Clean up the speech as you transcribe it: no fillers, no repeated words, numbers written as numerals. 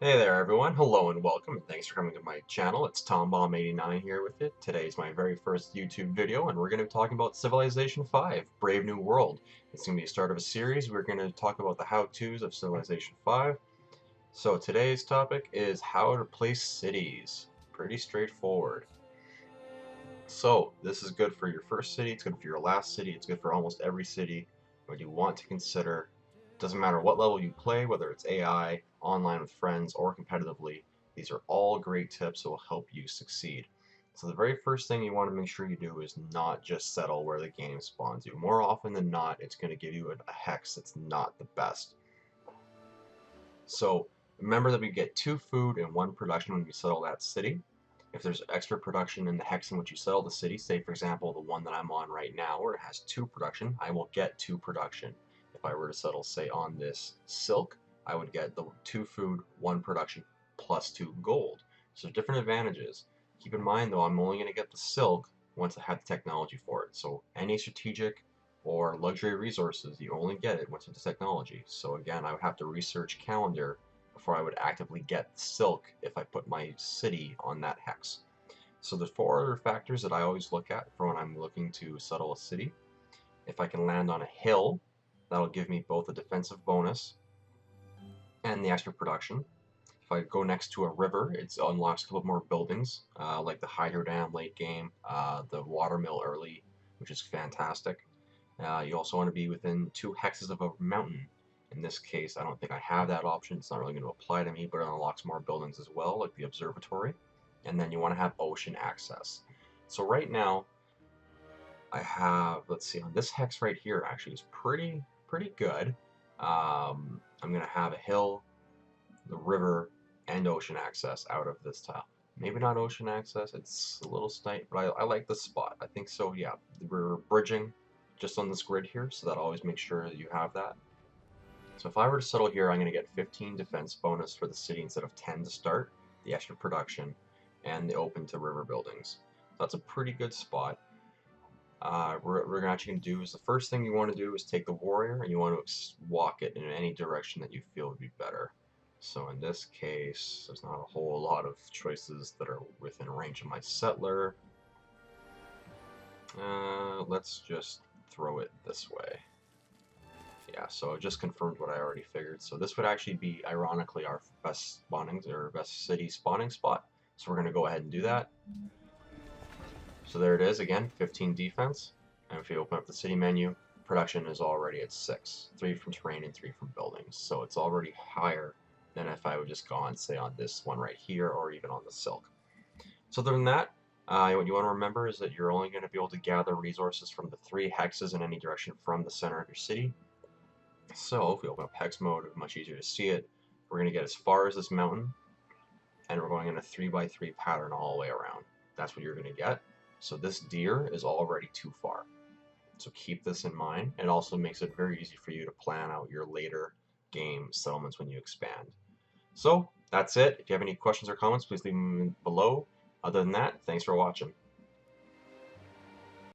Hey there everyone, hello and welcome, and thanks for coming to my channel. It's TomBomb89 here with it. Today's my very first YouTube video, and we're going to be talking about Civilization 5, Brave New World. It's going to be a start of a series. We're going to talk about the how-tos of Civilization 5. So today's topic is how to place cities. Pretty straightforward. So this is good for your first city, it's good for your last city, it's good for almost every city. What you want to consider, doesn't matter what level you play, whether it's AI, online with friends, or competitively, these are all great tips that will help you succeed. So the very first thing you want to make sure you do is not just settle where the game spawns you. More often than not, it's going to give you a hex that's not the best. So remember that we get 2 food and 1 production when we settle that city. If there's extra production in the hex in which you settle the city, say for example the one that I'm on right now where it has 2 production, I will get 2 production. If I were to settle say on this silk, I would get the 2 food, 1 production, plus 2 gold. So different advantages. Keep in mind though, I'm only going to get the silk once I have the technology for it. So any strategic or luxury resources, you only get it once it's technology. So again, I would have to research calendar before I would actively get silk if I put my city on that hex. So there's 4 other factors that I always look at for when I'm looking to settle a city. If I can land on a hill, that'll give me both a defensive bonus and the extra production. If I go next to a river, it unlocks a couple more buildings, like the hydro dam late game, the watermill early, which is fantastic. You also want to be within 2 hexes of a mountain. In this case, I don't think I have that option. It's not really going to apply to me, but it unlocks more buildings as well, like the observatory. And then you want to have ocean access. So right now, I have, let's see, on this hex right here actually is pretty good. I'm going to have a hill, the river, and ocean access out of this tile. Maybe not ocean access, it's a little tight, but I like the spot. I think so, yeah. We're bridging just on this grid here, so that always makes sure that you have that. So if I were to settle here, I'm going to get 15 defense bonus for the city instead of 10 to start, the extra production, and the open to river buildings. So that's a pretty good spot. What we're actually going to do is the first thing you want to do is take the warrior and you want to walk it in any direction that you feel would be better. So in this case, there's not a whole lot of choices that are within range of my settler. Let's just throw it this way. Yeah, so it just confirmed what I already figured. So this would actually be, ironically, our best spawnings, or best city spawning spot. So we're going to go ahead and do that. So there it is, again, 15 defense. And if you open up the city menu, production is already at 6. 3 from terrain and 3 from buildings. So it's already higher than if I would just go on, say, on this one right here, or even on the silk. So other than that, what you want to remember is that you're only going to be able to gather resources from the 3 hexes in any direction from the center of your city. So if we open up hex mode, it's much easier to see it. We're going to get as far as this mountain, and we're going in a 3x3 pattern all the way around. That's what you're going to get. So this deer is already too far. So keep this in mind. It also makes it very easy for you to plan out your later game settlements when you expand. So that's it. If you have any questions or comments, please leave them below. Other than that, thanks for watching.